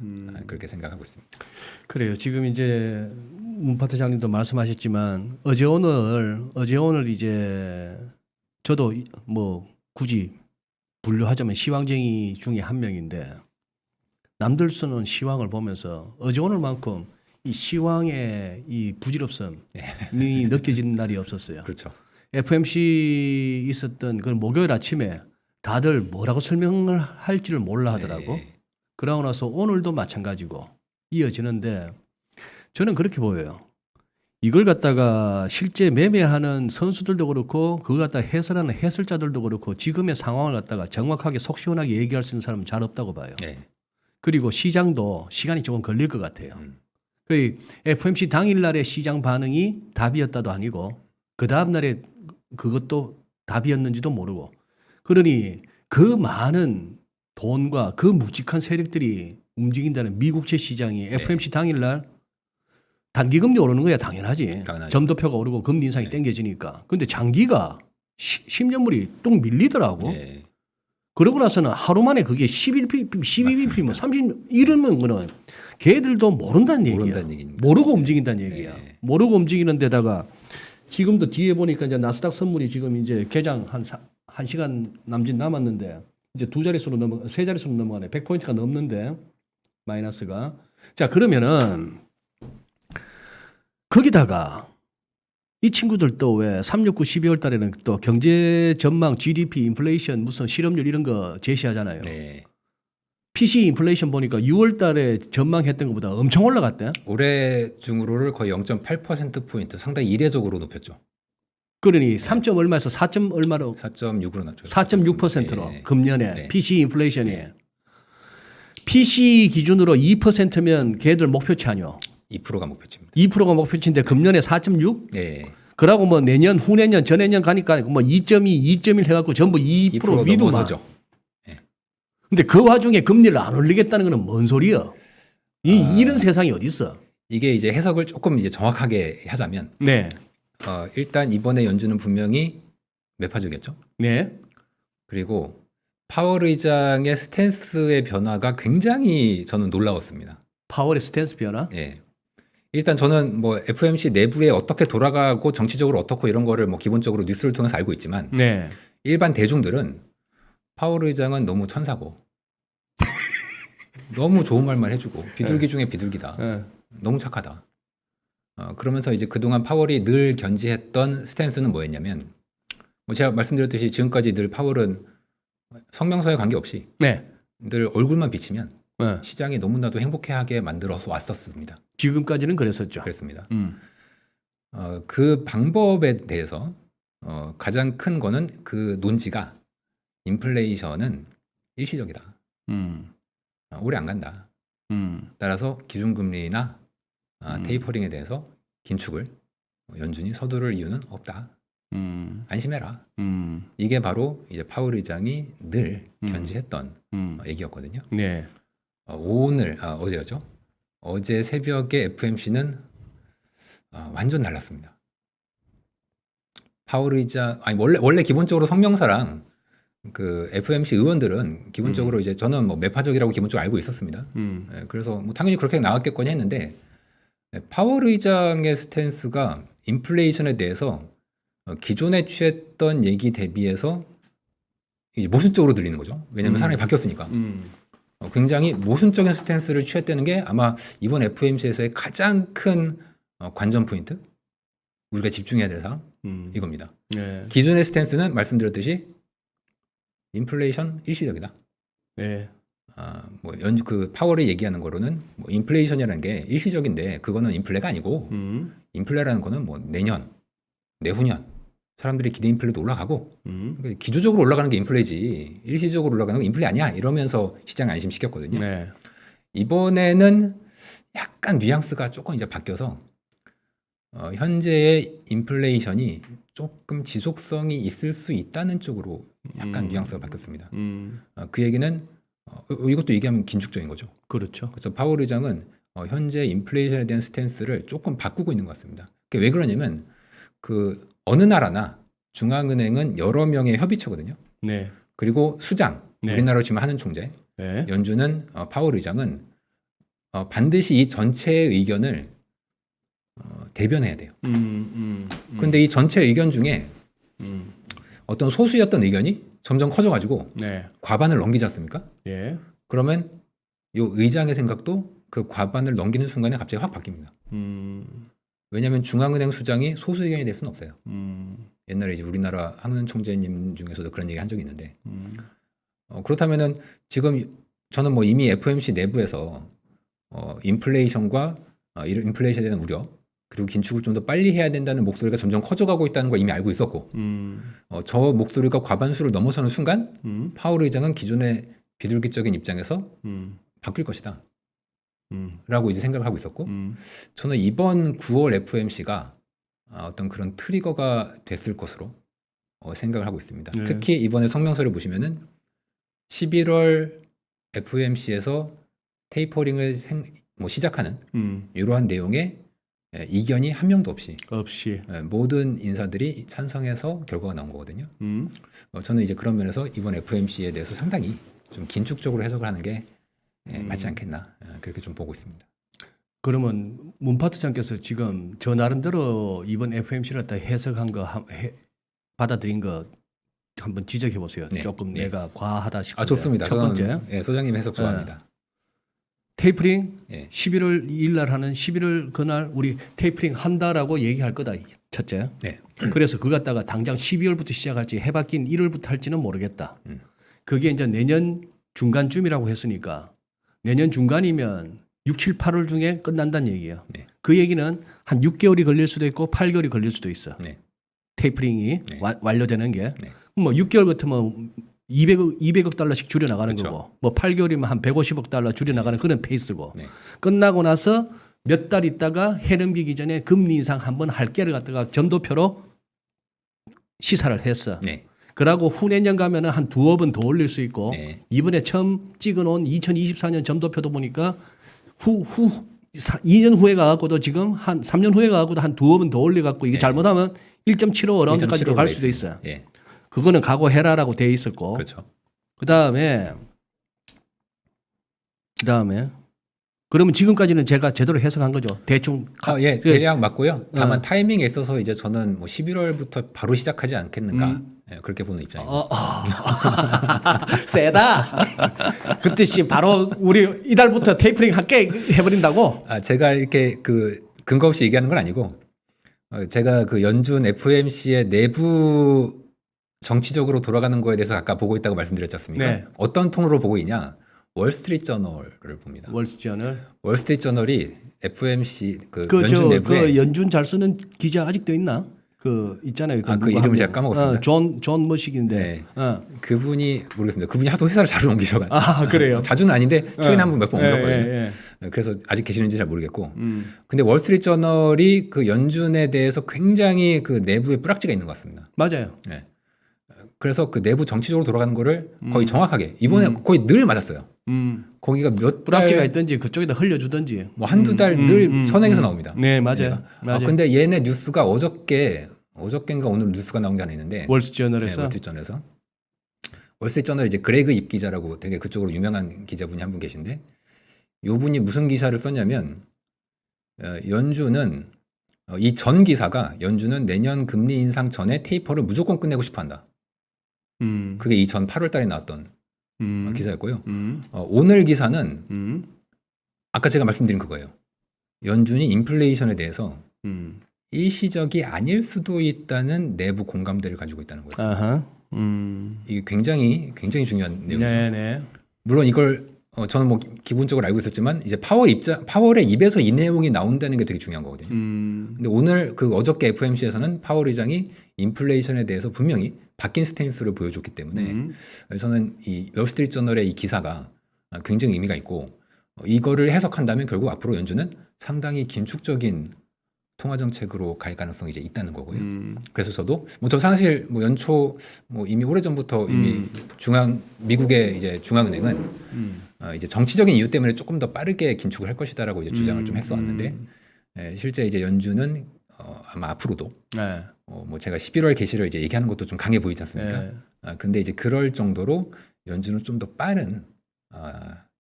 [SPEAKER 2] 그렇게 생각하고 있습니다.
[SPEAKER 1] 그래요. 지금 이제 문파트장님도 말씀하셨지만 어제 오늘 이제 저도 뭐 굳이 분류하자면 시황쟁이 중에 한 명인데 남들 쓰는 시황을 보면서 어제 오늘만큼 이 시황의 이 부질없음이 느껴지는 날이 없었어요.
[SPEAKER 2] 그렇죠.
[SPEAKER 1] FMC 있었던 그 목요일 아침에 다들 뭐라고 설명을 할지를 몰라 하더라고. 그러고 나서 오늘도 마찬가지고 이어지는데 저는 그렇게 보여요. 이걸 갖다가 실제 매매하는 선수들도 그렇고 그걸 갖다 해설하는 해설자들도 그렇고 지금의 상황을 갖다가 정확하게 속 시원하게 얘기할 수 있는 사람은 잘 없다고 봐요. 그리고 시장도 시간이 조금 걸릴 것 같아요. 그 FMC 당일날의 시장 반응이 답이었다도 아니고 그 다음날에 그것도 답이었는지도 모르고 그러니 그 많은 돈과 그 묵직한 세력들이 움직인다는 미국채 시장이 FMC 당일날 단기금리 오르는 거야 당연하지. 점도표가 오르고 금리 인상이 땡겨지니까. 근데 장기가 10년물이 뚝 밀리더라고. 그러고 나서는 하루 만에 그게 11bp, 12bp, 뭐 30 이러면 거는 걔들도 모른다는 얘기야. 모르고 움직인다는 얘기야. 모르고 움직이는 데다가 지금도 뒤에 보니까 이제 나스닥 선물이 지금 이제 개장 한 시간 남짓 남았는데 이제 세 자릿수로 넘어가네. 100포인트가 넘는데 마이너스가. 자, 그러면은 거기다가 이 친구들 또 왜 369 12월 달에는 또 경제 전망, GDP, 인플레이션, 무슨 실업률 이런 거 제시하잖아요. PC 인플레이션 보니까 6월 달에 전망했던 것보다 엄청 올라갔대.
[SPEAKER 2] 올해 중으로를 거의 0.8%포인트 상당히 이례적으로 높였죠.
[SPEAKER 1] 그러니 3점 얼마에서 4점 얼마로
[SPEAKER 2] 4.6으로 낮췄죠.
[SPEAKER 1] 4.6%로 금년에 PC 인플레이션이 PC 기준으로 2%면 걔들 목표치 아니요.
[SPEAKER 2] 2%가 목표치입니다.
[SPEAKER 1] 2%가 목표치인데 금년에 4.6?
[SPEAKER 2] 네.
[SPEAKER 1] 그러고 뭐 내년, 후내년, 전내년 가니까 뭐 2.2, 2.1 해갖고 전부 2% 위로
[SPEAKER 2] 넘어서죠.
[SPEAKER 1] 근데 그 와중에 금리를 안 올리겠다는 거는 뭔 소리야? 이런 세상이 어디 있어?
[SPEAKER 2] 이게 이제 해석을 조금 이제 정확하게 하자면
[SPEAKER 1] 네.
[SPEAKER 2] 일단 이번에 연준은 분명히 매파적이었죠.
[SPEAKER 1] 네.
[SPEAKER 2] 그리고 파월 의장의 스탠스의 변화가 굉장히 저는 놀라웠습니다.
[SPEAKER 1] 파월의 스탠스 변화?
[SPEAKER 2] 예. 일단 저는 뭐 FOMC 내부에 어떻게 돌아가고 정치적으로 어떻고 이런 거를 뭐 기본적으로 뉴스를 통해서 알고 있지만
[SPEAKER 1] 네.
[SPEAKER 2] 일반 대중들은 파월 의장은 너무 천사고 너무 좋은 말만 해주고 비둘기 중에 비둘기다.
[SPEAKER 1] 네.
[SPEAKER 2] 너무 착하다. 그러면서 이제 그동안 파월이 늘 견지했던 스탠스는 뭐였냐면 뭐 제가 말씀드렸듯이 지금까지 늘 파월은 성명서에 관계없이
[SPEAKER 1] 네.
[SPEAKER 2] 늘 얼굴만 비치면
[SPEAKER 1] 네.
[SPEAKER 2] 시장이 너무나도 행복해하게 만들어서 왔었습니다.
[SPEAKER 1] 지금까지는 그랬었죠.
[SPEAKER 2] 그랬습니다.
[SPEAKER 1] 음.
[SPEAKER 2] 그 방법에 대해서 가장 큰 거는 그 논지가 인플레이션은 일시적이다. 오래 안 간다. 따라서 기준금리나 테이퍼링에 대해서 긴축을 연준이 서두를 이유는 없다. 안심해라. 이게 바로 이제 파월 의장이 늘 견지했던 얘기였거든요.
[SPEAKER 1] 네.
[SPEAKER 2] 어제였죠. 어제 새벽에 FMC는 완전 달랐습니다. 파월 의장 원래 기본적으로 성명서랑 그 FMC 의원들은 기본적으로 이제 저는 뭐 매파적이라고 기본적으로 알고 있었습니다. 예, 그래서 뭐 당연히 그렇게 나왔겠거니 했는데 파월 의장의 스탠스가 인플레이션에 대해서 기존에 취했던 얘기 대비해서 이제 모순적으로 들리는 거죠. 왜냐하면 사람이 바뀌었으니까. 굉장히 모순적인 스탠스를 취했다는 게 아마 이번 FOMC에서의 가장 큰 관전 포인트, 우리가 집중해야 될 사항 이겁니다.
[SPEAKER 1] 네.
[SPEAKER 2] 기존의 스탠스는 말씀드렸듯이 인플레이션 일시적이다.
[SPEAKER 1] 네.
[SPEAKER 2] 그 파월이 얘기하는 거로는 뭐 인플레이션이라는 게 일시적인데 그거는 인플레가 아니고 인플레라는 거는 뭐 내년, 내후년 사람들이 기대 인플레도 올라가고 기조적으로 올라가는 게 인플레지 일시적으로 올라가는 건 인플레 아니야 이러면서 시장 안심시켰거든요.
[SPEAKER 1] 네.
[SPEAKER 2] 이번에는 약간 뉘앙스가 조금 이제 바뀌어서 현재의 인플레이션이 조금 지속성이 있을 수 있다는 쪽으로 약간 뉘앙스가 바뀌었습니다. 그 얘기는 이것도 얘기하면 긴축적인 거죠.
[SPEAKER 1] 그렇죠.
[SPEAKER 2] 그래서 파월 의장은 현재 인플레이션에 대한 스탠스를 조금 바꾸고 있는 것 같습니다. 그게 왜 그러냐면 그 어느 나라나 중앙은행은 여러 명의 협의체거든요.
[SPEAKER 1] 네.
[SPEAKER 2] 그리고 수장,
[SPEAKER 1] 네.
[SPEAKER 2] 우리나라로 치면 하는 총재,
[SPEAKER 1] 네.
[SPEAKER 2] 연준은 파월 의장은 반드시 이 전체의 의견을 대변해야 돼요. 그런데 이 전체 의견 중에 어떤 소수였던 의견이 점점 커져가지고
[SPEAKER 1] 네.
[SPEAKER 2] 과반을 넘기지 않습니까?
[SPEAKER 1] 예.
[SPEAKER 2] 그러면 이 의장의 생각도 그 과반을 넘기는 순간에 갑자기 확 바뀝니다. 왜냐하면 중앙은행 수장이 소수 의견이 될 수는 없어요. 옛날에 이제 우리나라 황은 총재님 중에서도 그런 얘기 한 적이 있는데 그렇다면은 지금 저는 뭐 이미 FOMC 내부에서 인플레이션과 이런 인플레이션에 대한 우려 그리고 긴축을 좀 더 빨리 해야 된다는 목소리가 점점 커져가고 있다는 걸 이미 알고 있었고 저 목소리가 과반수를 넘어서는 순간 파월 의장은 기존의 비둘기적인 입장에서 바뀔 것이다 라고 이제 생각을 하고 있었고 저는 이번 9월 FOMC가 어떤 그런 트리거가 됐을 것으로 생각을 하고 있습니다.
[SPEAKER 1] 네.
[SPEAKER 2] 특히 이번에 성명서를 보시면은 11월 FOMC에서 테이퍼링을 시작하는 이러한 내용의 이견이 한 명도 없이 모든 인사들이 찬성해서 결과가 나온 거거든요. 저는 이제 그런 면에서 이번 FOMC에 대해서 상당히 좀 긴축적으로 해석을 하는 게 맞지 않겠나 그렇게 좀 보고 있습니다.
[SPEAKER 1] 그러면 문파트장께서 지금 저 나름대로 이번 FOMC를 갖다 해석한 거 받아들인 거 한번 지적해 보세요.
[SPEAKER 2] 네.
[SPEAKER 1] 조금
[SPEAKER 2] 네.
[SPEAKER 1] 내가 과하다 싶은데.
[SPEAKER 2] 좋습니다.
[SPEAKER 1] 첫 번째
[SPEAKER 2] 저는, 소장님 해석 좋아합니다.
[SPEAKER 1] 테이퍼링
[SPEAKER 2] 예.
[SPEAKER 1] 11월 2일 날 하는 11월 그날 우리 테이퍼링 한다라고 얘기할 거다. 첫째.
[SPEAKER 2] 네.
[SPEAKER 1] 그래서 그걸 갖다가 당장 12월부터 시작할지 해바뀐 1월부터 할지는 모르겠다. 그게 이제 내년 중간쯤이라고 했으니까 내년 중간이면 6, 7, 8월 중에 끝난다는 얘기예요.
[SPEAKER 2] 네.
[SPEAKER 1] 그 얘기는 한 6개월이 걸릴 수도 있고 8개월이 걸릴 수도 있어.
[SPEAKER 2] 네.
[SPEAKER 1] 테이퍼링이
[SPEAKER 2] 네.
[SPEAKER 1] 완료되는 게.
[SPEAKER 2] 네.
[SPEAKER 1] 뭐 6개월 같으면 200억 달러씩 줄여 나가는
[SPEAKER 2] 그렇죠.
[SPEAKER 1] 거고 뭐 8개월이면 한 150억 달러 줄여 나가는 그런 페이스고.
[SPEAKER 2] 네.
[SPEAKER 1] 끝나고 나서 몇 달 있다가 해 넘기기 전에 금리 인상 한번 할 게를 갖다가 점도표로 시사를 했어.
[SPEAKER 2] 네.
[SPEAKER 1] 그러고 후내년 가면은 한 두어 번 더 올릴 수 있고
[SPEAKER 2] 네.
[SPEAKER 1] 이번에 처음 찍어놓은 2024년 점도표도 보니까 2년 후에 가갖고도 지금 한 3년 후에 가갖고도 한 두어 번 더 올려갖고 이게
[SPEAKER 2] 네.
[SPEAKER 1] 잘못하면 1.75 어라운드까지도 갈 수도 있어요.
[SPEAKER 2] 예.
[SPEAKER 1] 그거는 각오해라라고 돼 있었고
[SPEAKER 2] 그렇죠.
[SPEAKER 1] 그다음에 그러면 지금까지는 제가 제대로 해석한 거죠. 대충
[SPEAKER 2] 예, 대략 맞고요. 다만
[SPEAKER 1] 어.
[SPEAKER 2] 타이밍에 있어서 이제 저는 뭐 11월부터 바로 시작하지 않겠는가 예, 그렇게 보는 입장입니다.
[SPEAKER 1] 세다. 그때 씨 바로 우리 이달부터 테이프링 할게 해버린다고.
[SPEAKER 2] 제가 이렇게 그 근거 없이 얘기하는 건 아니고 제가 그 연준 FOMC의 내부 정치적으로 돌아가는 거에 대해서 아까 보고 있다고 말씀드렸지 않습니까?
[SPEAKER 1] 네.
[SPEAKER 2] 어떤 통으로 보고 있냐? 월스트리트 저널을 봅니다.
[SPEAKER 1] 월스트리트저널.
[SPEAKER 2] 월스트리트 저널이 FOMC 그 연준 내부에
[SPEAKER 1] 그 연준 잘 쓰는 기자 아직도 있나? 그 있잖아요.
[SPEAKER 2] 그 이름을 제가 까먹었습니다.
[SPEAKER 1] 존 머식인데.
[SPEAKER 2] 네.
[SPEAKER 1] 어.
[SPEAKER 2] 그분이 모르겠습니다. 그분이 하도 회사를 자주 옮기셔가지고
[SPEAKER 1] 그래요.
[SPEAKER 2] 자주는 아닌데 최근에 한 번 몇 번 옮겼거든요.
[SPEAKER 1] 예.
[SPEAKER 2] 그래서 아직 계시는지 잘 모르겠고. 근데 월스트리트 저널이 그 연준에 대해서 굉장히 그 내부에 뿌락지가 있는 것 같습니다.
[SPEAKER 1] 맞아요.
[SPEAKER 2] 네. 그래서 그 내부 정치적으로 돌아가는 거를 거의 정확하게 이번에 거의 늘 맞았어요. 거기가 몇
[SPEAKER 1] 뿌락지가
[SPEAKER 2] 달,
[SPEAKER 1] 있든지 그쪽에다 흘려주든지.
[SPEAKER 2] 뭐 한두 달 늘 선행해서 나옵니다.
[SPEAKER 1] 네, 맞아요.
[SPEAKER 2] 얘가.
[SPEAKER 1] 맞아요.
[SPEAKER 2] 근데 얘네 뉴스가 어저께인가 오늘 뉴스가 나온 게 하나 있는데
[SPEAKER 1] 월스트리트저널에서.
[SPEAKER 2] 월스트리트 저널에서 월스트리트 저널 이제 그레그 입 기자라고 되게 그쪽으로 유명한 기자분이 한 분 계신데 요 분이 무슨 기사를 썼냐면 연준은 이 전 기사가 연준은 내년 금리 인상 전에 테이퍼를 무조건 끝내고 싶어 한다. 그게 이 전 8월 달에 나왔던 기사였고요. 오늘 기사는 아까 제가 말씀드린 그거예요. 연준이 인플레이션에 대해서 일시적이 아닐 수도 있다는 내부 공감대를 가지고 있다는 거예요.
[SPEAKER 1] 아하.
[SPEAKER 2] 이게 굉장히 중요한 내용이죠.
[SPEAKER 1] 네네.
[SPEAKER 2] 물론 이걸 저는 뭐 기본적으로 알고 있었지만 이제 파월의 입에서 이 내용이 나온다는 게 되게 중요한 거거든요. 근데 오늘 그 어저께 FOMC에서는 파월 의장이 인플레이션에 대해서 분명히 바뀐 스탠스를 보여줬기 때문에 저는 이 월스트리트 저널의 이 기사가 굉장히 의미가 있고 이거를 해석한다면 결국 앞으로 연준은 상당히 긴축적인 통화 정책으로 갈 가능성이 이제 있다는 거고요. 그래서 저도 저 사실 뭐 연초 뭐 이미 오래 전부터 이미 미국의 이제 중앙은행은 이제 정치적인 이유 때문에 조금 더 빠르게 긴축을 할 것이다라고 이제 주장을 좀 했었는데 실제 이제 연준은 아마 앞으로도
[SPEAKER 1] 네.
[SPEAKER 2] 뭐 제가 11월 개시를 이제 얘기하는 것도 좀 강해 보이지 않습니까?
[SPEAKER 1] 네.
[SPEAKER 2] 근데 이제 그럴 정도로 연준은 좀 더 빠른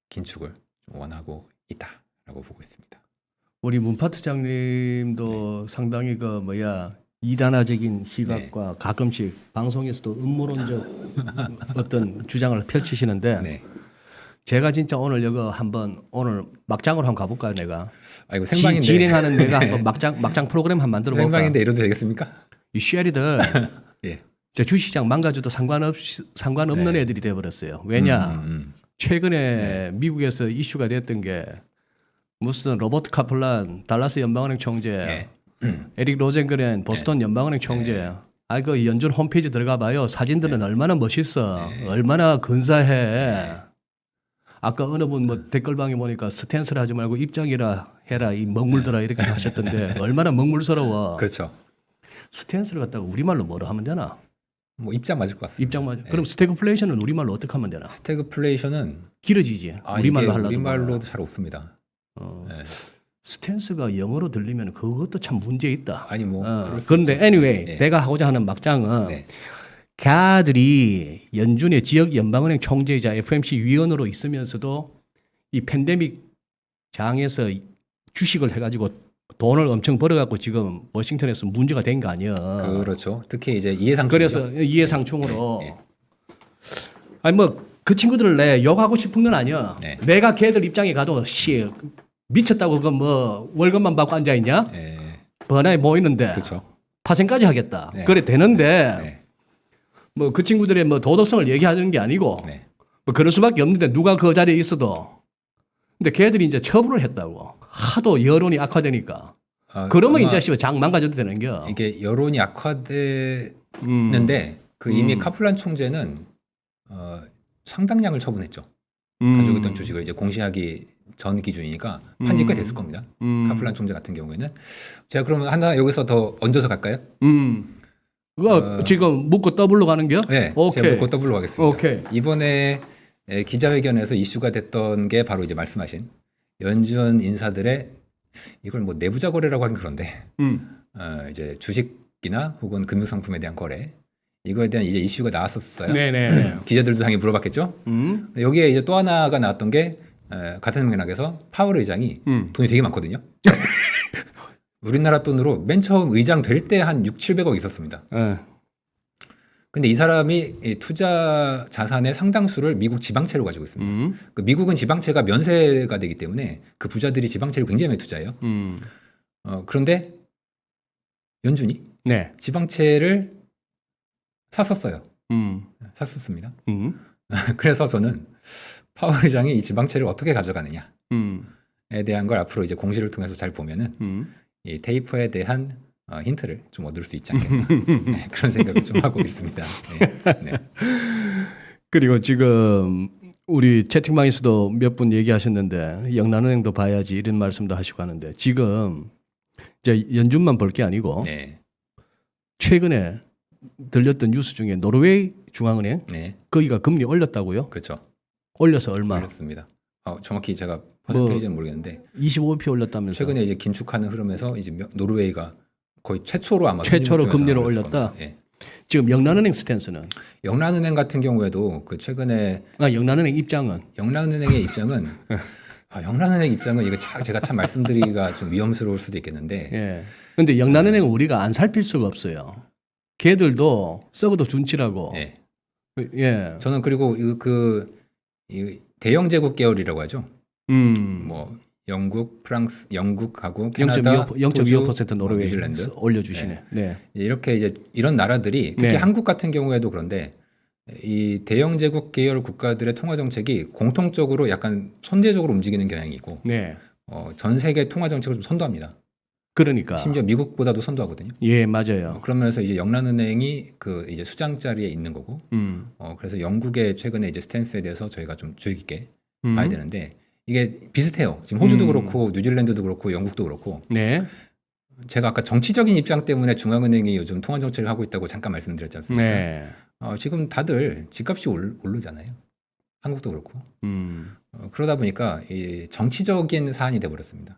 [SPEAKER 2] 긴축을 좀 원하고 있다라고 보고 있습니다.
[SPEAKER 1] 우리 문파트장님도 상당히 그 이단화적인 시각과 가끔씩 방송에서도 음모론적 어떤 주장을 펼치시는데
[SPEAKER 2] 네.
[SPEAKER 1] 제가 진짜 오늘 이거 한번 오늘 막장으로 한번 가볼까요, 내가?
[SPEAKER 2] 이거 생방인데
[SPEAKER 1] 진행하는 내가 한번 막장 프로그램 한번 만들어 볼까?
[SPEAKER 2] 생방인데 이러도 되겠습니까?
[SPEAKER 1] 이 쉐리들
[SPEAKER 2] 예.
[SPEAKER 1] 주식시장 망가져도 상관없는
[SPEAKER 2] 네.
[SPEAKER 1] 애들이 돼버렸어요. 왜냐? 최근에 미국에서 이슈가 됐던 게 무슨 로버트 카플란 달라스 연방은행 총재,
[SPEAKER 2] 네.
[SPEAKER 1] 에릭 로젠그렌 보스턴 연방은행 총재. 그 연준 홈페이지 들어가 봐요. 사진들은 얼마나 멋있어, 얼마나 근사해. 아까 어느 분 뭐 댓글방에 보니까 스탠스를 하지 말고 입장이라 해라 이 먹물들아 이렇게 하셨던데 얼마나 먹물스러워.
[SPEAKER 2] 그렇죠.
[SPEAKER 1] 스탠스를 갖다가 우리말로 뭐로 하면 되나?
[SPEAKER 2] 뭐 입장 맞을 것 같습니다.
[SPEAKER 1] 입장 맞아. 그럼 스태그플레이션은 우리말로 어떻게 하면 되나?
[SPEAKER 2] 스태그플레이션은
[SPEAKER 1] 길어지지. 우리말로 하려고.
[SPEAKER 2] 우리말로도 잘 없습니다. 네.
[SPEAKER 1] 스탠스가 영어로 들리면 그것도 참 문제 있다.
[SPEAKER 2] 아니 뭐 그럴 수
[SPEAKER 1] 그런데
[SPEAKER 2] 있죠.
[SPEAKER 1] anyway
[SPEAKER 2] 네.
[SPEAKER 1] 내가 하고자 하는 막장은
[SPEAKER 2] 네.
[SPEAKER 1] 걔들이 연준의 지역 연방은행 총재이자 FOMC 위원으로 있으면서도 이 팬데믹 장에서 주식을 해가지고 돈을 엄청 벌어갖고 지금 워싱턴에서 문제가 된 거 아니야.
[SPEAKER 2] 그렇죠. 특히 이제 이해상충.
[SPEAKER 1] 그래서 이해상충으로
[SPEAKER 2] 네.
[SPEAKER 1] 아니 뭐 그 친구들을 내 욕하고 싶은 건 아니야.
[SPEAKER 2] 네.
[SPEAKER 1] 내가 걔들 입장에 가도 씨 미쳤다고 그 뭐 월급만 받고 앉아 있냐?
[SPEAKER 2] 네.
[SPEAKER 1] 번화에 모이는데
[SPEAKER 2] 그렇죠.
[SPEAKER 1] 파생까지 하겠다.
[SPEAKER 2] 네.
[SPEAKER 1] 그래 되는데
[SPEAKER 2] 네.
[SPEAKER 1] 뭐 그 친구들의 뭐 도덕성을 얘기하는 게 아니고
[SPEAKER 2] 네.
[SPEAKER 1] 뭐 그럴 수밖에 없는데 누가 그 자리에 있어도 근데 걔들이 이제 처분을 했다고 하도 여론이 악화되니까 그러면
[SPEAKER 2] 아마
[SPEAKER 1] 이제 씨발 장 망가져도 되는 겨.
[SPEAKER 2] 이게 여론이 악화되는데 그 이미 카플란 총재는 상당량을 처분했죠. 가지고 있던 주식을 이제 공시하기 전 기준이니까 판지 꽤 됐을 겁니다. 카플란 총재 같은 경우에는 제가 그러면 하나 여기서 더 얹어서 갈까요?
[SPEAKER 1] 그거 지금 묻고 더블로 가는겨?
[SPEAKER 2] 네,
[SPEAKER 1] 오케이.
[SPEAKER 2] 제가 묻고 더블로 가겠습니다.
[SPEAKER 1] 오케이.
[SPEAKER 2] 이번에 기자회견에서 이슈가 됐던 게 바로 이제 말씀하신 연준 인사들의 이걸 뭐 내부자 거래라고 하긴 그런데 이제 주식이나 혹은 금융상품에 대한 거래 이거에 대한 이제 이슈가 나왔었어요.
[SPEAKER 1] 네네.
[SPEAKER 2] 기자들도 당연히 물어봤겠죠. 여기에 이제 또 하나가 나왔던 게 같은 맥락에서 파월 의장이 돈이 되게 많거든요. 우리나라 돈으로 맨 처음 의장 될 때 한 6, 700억 있었습니다. 근데 이 사람이 이 투자 자산의 상당수를 미국 지방채로 가지고 있습니다. 그 미국은 지방채가 면세가 되기 때문에 그 부자들이 지방채를 굉장히 많이 투자해요. 그런데 연준이
[SPEAKER 1] 네.
[SPEAKER 2] 지방채를 샀었어요. 샀었습니다. 그래서 저는 파월 의장이 이 지방채를 어떻게 가져가느냐에 대한 걸 앞으로 이제 공시를 통해서 잘 보면은 이 테이퍼에 대한 힌트를 좀 얻을 수 있지 않겠나 네, 그런 생각을 좀 하고 있습니다. 네, 네.
[SPEAKER 1] 그리고 지금 우리 채팅방에서도 몇 분 얘기하셨는데 영란은행도 봐야지 이런 말씀도 하시고 하는데 지금 이제 연준만 볼 게 아니고
[SPEAKER 2] 네,
[SPEAKER 1] 최근에 들렸던 뉴스 중에 노르웨이 중앙은행
[SPEAKER 2] 네,
[SPEAKER 1] 거기가 금리 올렸다고요?
[SPEAKER 2] 그렇죠.
[SPEAKER 1] 올려서 얼마?
[SPEAKER 2] 올렸습니다. 정확히 제가 퍼센테이지는 모르겠는데
[SPEAKER 1] 25p 올렸다면서?
[SPEAKER 2] 최근에 이제 긴축하는 흐름에서 이제 노르웨이가 거의 최초로 아마
[SPEAKER 1] 최초로 금리를
[SPEAKER 2] 올렸을
[SPEAKER 1] 올렸다?
[SPEAKER 2] 겁니다. 예.
[SPEAKER 1] 지금 영란은행 스탠스는?
[SPEAKER 2] 영란은행 같은 경우에도 그 최근에
[SPEAKER 1] 영란은행 입장은?
[SPEAKER 2] 영란은행의 입장은 영란은행 입장은 이거 제가 참 말씀드리기가 좀 위험스러울 수도 있겠는데
[SPEAKER 1] 예. 근데 영란은행은 우리가 안 살필 수가 없어요. 걔들도 썩어도 준치라고.
[SPEAKER 2] 예.
[SPEAKER 1] 예.
[SPEAKER 2] 저는 그리고 이 대영 제국 계열이라고 하죠. 뭐 영국, 프랑스, 영국하고 캐나다,
[SPEAKER 1] 0.25% 노르웨이
[SPEAKER 2] 뉴질랜드
[SPEAKER 1] 올려주시네. 네.
[SPEAKER 2] 이렇게 이제 이런 나라들이 특히
[SPEAKER 1] 네.
[SPEAKER 2] 한국 같은 경우에도 그런데 이 대영 제국 계열 국가들의 통화 정책이 공통적으로 약간 선제적으로 움직이는 경향이 있고
[SPEAKER 1] 네.
[SPEAKER 2] 전 세계 통화 정책을 좀 선도합니다.
[SPEAKER 1] 그러니까.
[SPEAKER 2] 심지어 미국보다도 선도하거든요.
[SPEAKER 1] 예, 맞아요.
[SPEAKER 2] 그러면서 이제 영란은행이 그 이제 수장 자리에 있는 거고, 그래서 영국의 최근에 이제 스탠스에 대해서 저희가 좀 주의 깊게 봐야 되는데 이게 비슷해요. 지금 호주도 그렇고 뉴질랜드도 그렇고 영국도 그렇고.
[SPEAKER 1] 네.
[SPEAKER 2] 제가 아까 정치적인 입장 때문에 중앙은행이 요즘 통화 정책을 하고 있다고 잠깐 말씀드렸지 않습니까?
[SPEAKER 1] 네.
[SPEAKER 2] 지금 다들 집값이 오르잖아요. 한국도 그렇고. 그러다 보니까 이 정치적인 사안이 돼버렸습니다.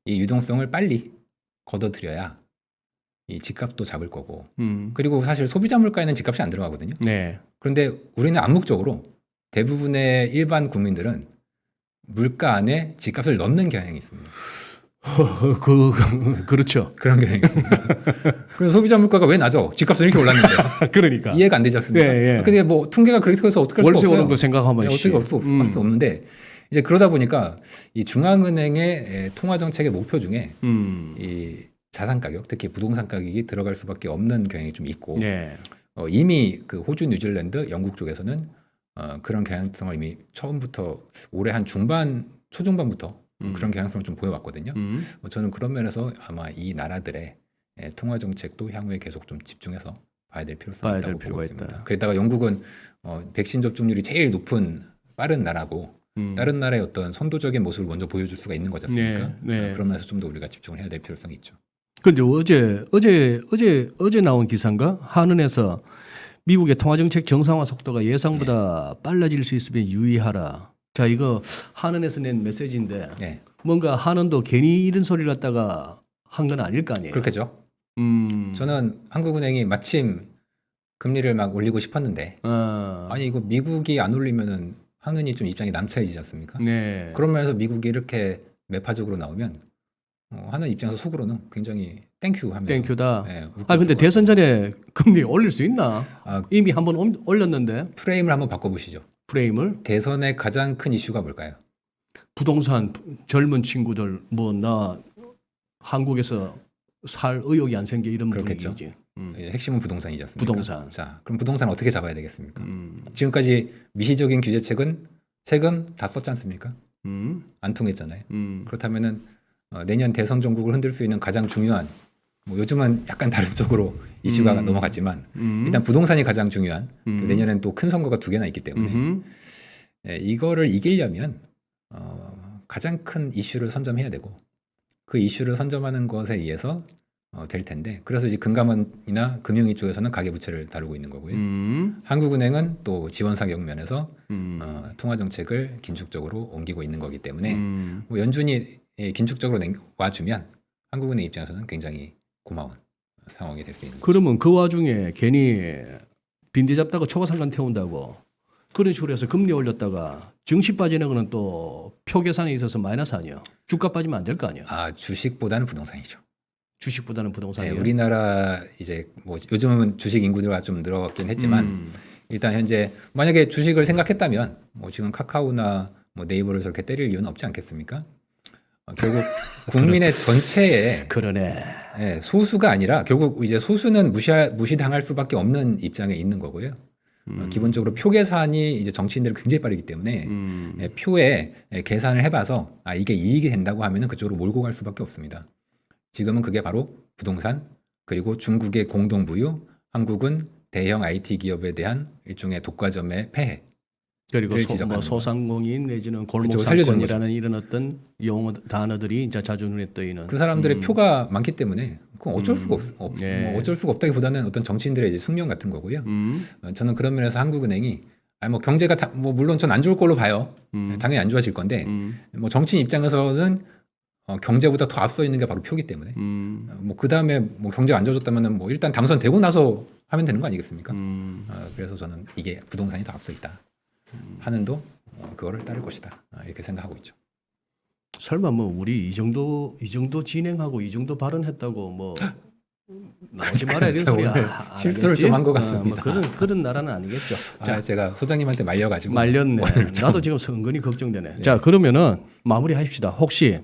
[SPEAKER 2] 이 유동성을 빨리 걷어들여야 이 집값도 잡을 거고. 그리고 사실 소비자 물가에는 집값이 안 들어가거든요.
[SPEAKER 1] 네.
[SPEAKER 2] 그런데 우리는 암묵적으로 대부분의 일반 국민들은 물가 안에 집값을 넣는 경향이 있습니다.
[SPEAKER 1] 그렇죠.
[SPEAKER 2] 그런 경향이 있습니다. 그래서 소비자 물가가 왜 낮아? 집값은 이렇게 올랐는데.
[SPEAKER 1] 그러니까.
[SPEAKER 2] 이해가 안 되지 않습니까?
[SPEAKER 1] 예, 예.
[SPEAKER 2] 근데 뭐 통계가 그렇게 해서 어떻게 할 수가
[SPEAKER 1] 월세
[SPEAKER 2] 없어요.
[SPEAKER 1] 오는 거 생각하면
[SPEAKER 2] 어떻게 할 수 없는데 이제 그러다 보니까 이 중앙은행의 통화 정책의 목표 중에 이 자산 가격, 특히 부동산 가격이 들어갈 수밖에 없는 경향이 좀 있고
[SPEAKER 1] 네.
[SPEAKER 2] 이미 그 호주, 뉴질랜드, 영국 쪽에서는 그런 경향성을 이미 처음부터 올해 한 초중반부터 그런 경향성을 좀 보여왔거든요. 저는 그런 면에서 아마 이 나라들의 통화 정책도 향후에 계속 좀 집중해서 봐야 될 필요성이 있다고 보고 있습니다. 게다가 영국은 백신 접종률이 제일 높은 빠른 나라고 다른 나라의 어떤 선도적인 모습을 먼저 보여줄 수가 있는 거지 않습니까?
[SPEAKER 1] 네.
[SPEAKER 2] 그런 면에서 좀 더 우리가 집중을 해야 될 필요성이 있죠.
[SPEAKER 1] 근데 어제 나온 기사인가? 한은에서 미국의 통화정책 정상화 속도가 예상보다 빨라질 수 있으면 유의하라. 자, 이거 한은에서 낸 메시지인데
[SPEAKER 2] 네.
[SPEAKER 1] 뭔가 한은도 괜히 이런 소리를 갖다가 한 건 아닐 거 아니에요.
[SPEAKER 2] 그렇겠죠. 저는 한국은행이 마침 금리를 막 올리고 싶었는데 아니 이거 미국이 안 올리면은 한은이 좀 입장이 남차해지지 않습니까?
[SPEAKER 1] 네.
[SPEAKER 2] 그런 면에서 미국이 이렇게 매파적으로 나오면 한은 입장에서 속으로는 굉장히 땡큐 하면서
[SPEAKER 1] 땡큐다.
[SPEAKER 2] 네,
[SPEAKER 1] 근데 대선 전에 금리 올릴 수 있나?
[SPEAKER 2] 아,
[SPEAKER 1] 이미 한번 올렸는데
[SPEAKER 2] 프레임을 한번 바꿔보시죠.
[SPEAKER 1] 프레임을
[SPEAKER 2] 대선의 가장 큰 이슈가 뭘까요?
[SPEAKER 1] 부동산 젊은 친구들 뭐 나 한국에서 살 의욕이 안 생겨 이런
[SPEAKER 2] 그렇겠죠.
[SPEAKER 1] 분위기지.
[SPEAKER 2] 핵심은 부동산이지 않습니까?
[SPEAKER 1] 부동산.
[SPEAKER 2] 자, 그럼 부동산 어떻게 잡아야 되겠습니까? 지금까지 미시적인 규제책은 세금 다 썼지 않습니까? 안 통했잖아요. 그렇다면은 내년 대선 정국을 흔들 수 있는 가장 중요한 뭐 요즘은 약간 다른 쪽으로 이슈가 넘어갔지만 일단 부동산이 가장 중요한 내년엔 또 큰 선거가 2개나 있기 때문에 이거를 이기려면 가장 큰 이슈를 선점해야 되고 그 이슈를 선점하는 것에 의해서 될 텐데 그래서 이제 금감원이나 금융위 쪽에서는 가계부채를 다루고 있는 거고요. 한국은행은 또 지원사 경면에서 통화 정책을 긴축적으로 옮기고 있는 거기 때문에 뭐 연준이 긴축적으로 와주면 한국은행 입장에서는 굉장히 고마운 상황이 될 수 있는 거죠.
[SPEAKER 1] 그러면 그 와중에 괜히 빈대 잡다가 초과상관 태운다고 그런 식으로 해서 금리 올렸다가 증시 빠지는 거는 또 표 계산에 있어서 마이너스 아니야. 주가 빠지면 안 될 거 아니야.
[SPEAKER 2] 아, 주식보다는 부동산이죠.
[SPEAKER 1] 주식보다는
[SPEAKER 2] 네,
[SPEAKER 1] 부동산이야.
[SPEAKER 2] 우리나라 이제 뭐 요즘은 주식 인구가 좀 늘어갔긴 했지만 일단 현재 만약에 주식을 생각했다면 뭐 지금 카카오나 뭐 네이버를 저렇게 때릴 이유는 없지 않겠습니까? 결국 국민의 전체에
[SPEAKER 1] 그러네.
[SPEAKER 2] 예, 소수가 아니라 결국 이제 소수는 무시당할 수밖에 없는 입장에 있는 거고요. 기본적으로 표 계산이 이제 정치인들은 굉장히 빠르기 때문에 예, 표에 계산을 해봐서 아 이게 이익이 된다고 하면은 그쪽으로 몰고 갈 수밖에 없습니다. 지금은 그게 바로 부동산 그리고 중국의 공동부유, 한국은 대형 IT 기업에 대한 일종의 독과점의 폐해.
[SPEAKER 1] 그리고
[SPEAKER 2] 지적하는
[SPEAKER 1] 뭐
[SPEAKER 2] 거예요.
[SPEAKER 1] 소상공인 내지는 골목
[SPEAKER 2] 그쪽을 살려주는
[SPEAKER 1] 상권이라는 이런 어떤 용어 단어들이 이제 자주 눈에 뜨이는.
[SPEAKER 2] 그 사람들의 표가 많기 때문에 그건 어쩔 수가
[SPEAKER 1] 예.
[SPEAKER 2] 뭐 어쩔 수가 없다기보다는 어떤 정치인들의 이제 숙명 같은 거고요. 저는 그런 면에서 한국은행이 뭐 경제가 뭐 물론 전 안 좋을 걸로 봐요. 당연히 안 좋아질 건데 뭐 정치인 입장에서는 경제보다 더 앞서 있는 게 바로 표기 때문에 뭐 그 다음에 뭐 경제가 안 좋아졌다면은 뭐 일단 당선되고 나서 하면 되는 거 아니겠습니까? 그래서 저는 이게 부동산이 더 앞서 있다. 하는도 그거를 따를 것이다. 이렇게 생각하고 있죠.
[SPEAKER 1] 설마 뭐 우리 이 정도 진행하고 이 정도 발언했다고 뭐 나오지 말아야 될
[SPEAKER 2] 제가
[SPEAKER 1] 소리야.
[SPEAKER 2] 오늘
[SPEAKER 1] 안
[SPEAKER 2] 실수를
[SPEAKER 1] 하겠지?
[SPEAKER 2] 좀 한 것
[SPEAKER 1] 뭐
[SPEAKER 2] 같습니다.
[SPEAKER 1] 그런 나라는 아니겠죠. 자,
[SPEAKER 2] 제가 소장님한테 말려가지고
[SPEAKER 1] 말렸네.
[SPEAKER 2] 오늘 좀-
[SPEAKER 1] 나도 지금 은근히 걱정되네. 자, 그러면은 마무리하십시다. 혹시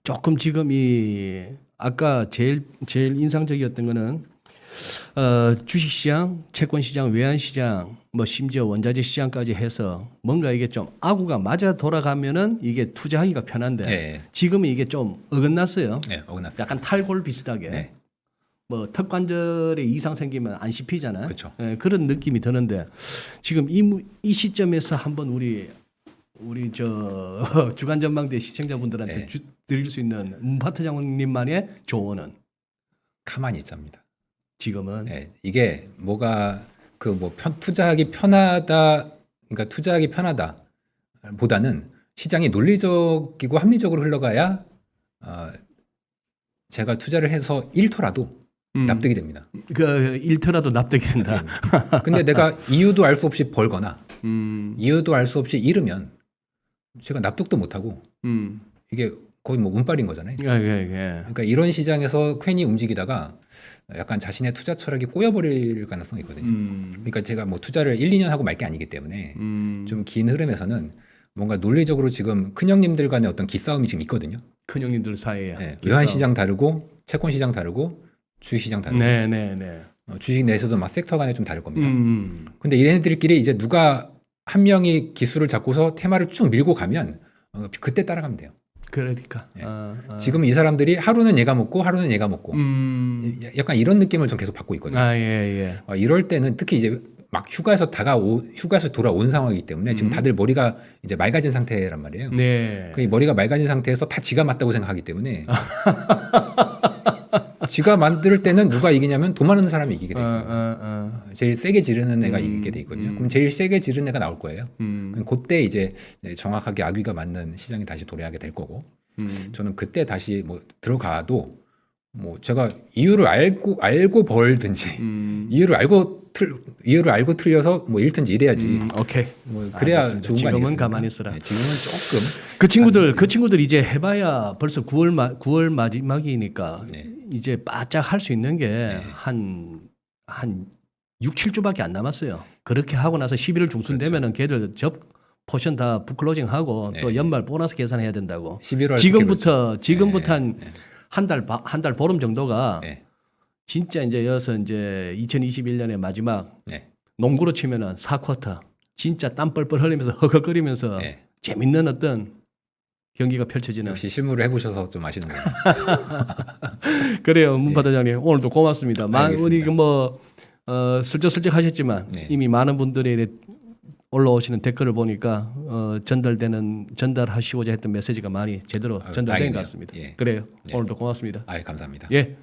[SPEAKER 1] 조금 지금 이 아까 제일 인상적이었던 거는 주식시장, 채권시장, 외환시장, 뭐 심지어 원자재 시장까지 해서 뭔가 이게 좀 아구가 맞아 돌아가면은 이게 투자하기가 편한데
[SPEAKER 2] 네,
[SPEAKER 1] 지금은 이게 좀 어긋났어요.
[SPEAKER 2] 네, 어긋났습니다.
[SPEAKER 1] 약간 탈골 비슷하게.
[SPEAKER 2] 네.
[SPEAKER 1] 뭐 턱관절에 이상 생기면 안 씹히잖아요.
[SPEAKER 2] 그렇죠.
[SPEAKER 1] 예, 그런 느낌이 드는데 지금 이 시점에서 한번 우리 저 주간 전망대 시청자분들한테
[SPEAKER 2] 네.
[SPEAKER 1] 드릴 수 있는 문파트 장님만의 조언은
[SPEAKER 2] 가만히 있답니다.
[SPEAKER 1] 지금은
[SPEAKER 2] 네, 이게 뭐가 그 뭐 투자하기 편하다, 그러니까 투자하기 편하다 보다는 시장이 논리적이고 합리적으로 흘러가야 제가 투자를 해서 잃더라도 납득이 됩니다.
[SPEAKER 1] 그 일터라도 납득이 된다.
[SPEAKER 2] 근데 내가 이유도 알 수 없이 벌거나
[SPEAKER 1] 음,
[SPEAKER 2] 이유도 알 수 없이 잃으면 제가 납득도 못하고 이게 거의 뭐 운빨인 거잖아요.
[SPEAKER 1] 예.
[SPEAKER 2] 그러니까 이런 시장에서 괜히 움직이다가 약간 자신의 투자 철학이 꼬여버릴 가능성이 있거든요. 그러니까 제가 뭐 투자를 1, 2년 하고 말 게 아니기 때문에 좀 긴 흐름에서는 뭔가 논리적으로 지금 큰형님들 간의 어떤 기싸움이 지금 있거든요.
[SPEAKER 1] 큰 형님들 사이에
[SPEAKER 2] 네, 외환시장 다르고 채권시장 다르고 주식시장 다르고
[SPEAKER 1] 네네.
[SPEAKER 2] 주식 내에서도 막 섹터 간에 좀 다를 겁니다. 근데 얘네들끼리 이제 누가 한 명이 기술을 잡고서 테마를 쭉 밀고 가면 그때 따라가면 돼요.
[SPEAKER 1] 그러니까
[SPEAKER 2] 예. 지금 이 사람들이 하루는 얘가 먹고 하루는 얘가 먹고 약간 이런 느낌을 좀 계속 받고 있거든요.
[SPEAKER 1] 예.
[SPEAKER 2] 이럴 때는 특히 이제 막 휴가에서 돌아온 상황이기 때문에 지금 다들 머리가 이제 맑아진 상태란 말이에요.
[SPEAKER 1] 네.
[SPEAKER 2] 그 머리가 맑아진 상태에서 다 지가 맞다고 생각하기 때문에 지가 만들 때는 누가 이기냐면 돈 많은 사람이 이기게 돼 있어요. 제일 세게 지르는 애가 이기게 돼 있거든요. 그럼 제일 세게 지르는 애가 나올 거예요. 그럼 그때 이제 정확하게 악위가 맞는 시장이 다시 도래하게 될 거고 저는 그때 다시 뭐 들어가도 뭐 제가 이유를 알고 벌든지 이유를 알고 틀려서 뭐 잃든지 이래야지.
[SPEAKER 1] 오케이.
[SPEAKER 2] 뭐 그래야
[SPEAKER 1] 알겠습니다.
[SPEAKER 2] 좋은 거
[SPEAKER 1] 지금은
[SPEAKER 2] 아니겠습니까?
[SPEAKER 1] 가만히 있어라.
[SPEAKER 2] 네, 지금은 조금
[SPEAKER 1] 그 친구들 이제 해봐야 벌써 9월 마지막이니까
[SPEAKER 2] 네.
[SPEAKER 1] 이제 바짝 할 수 있는 게 한 6, 7주밖에 안 남았어요. 그렇게 하고 나서 11월 중순 되면은 걔들 포션 다 북클로징 하고 또
[SPEAKER 2] 네.
[SPEAKER 1] 연말 보너스 계산해야 된다고.
[SPEAKER 2] 11월
[SPEAKER 1] 지금부터
[SPEAKER 2] 네.
[SPEAKER 1] 한 달 보름 정도가
[SPEAKER 2] 네.
[SPEAKER 1] 진짜 이제 여기서 이제 2021년의 마지막
[SPEAKER 2] 네.
[SPEAKER 1] 농구로 치면은 4쿼터 진짜 땀 뻘뻘 흘리면서 허걱거리면서
[SPEAKER 2] 네.
[SPEAKER 1] 재밌는 어떤 경기가 펼쳐지는.
[SPEAKER 2] 역시 실무를 해보셔서 좀 아시는군요.
[SPEAKER 1] 그래요, 문파대장님 오늘도 고맙습니다.
[SPEAKER 2] 알겠습니다.
[SPEAKER 1] 우리 뭐 슬쩍슬쩍 하셨지만
[SPEAKER 2] 네.
[SPEAKER 1] 이미 많은 분들이 올라오시는 댓글을 보니까 전달하시고자 했던 메시지가 많이 제대로 전달된
[SPEAKER 2] 다행이네요.
[SPEAKER 1] 것 같습니다.
[SPEAKER 2] 예.
[SPEAKER 1] 그래요,
[SPEAKER 2] 네.
[SPEAKER 1] 오늘도 고맙습니다.
[SPEAKER 2] 감사합니다.
[SPEAKER 1] 예.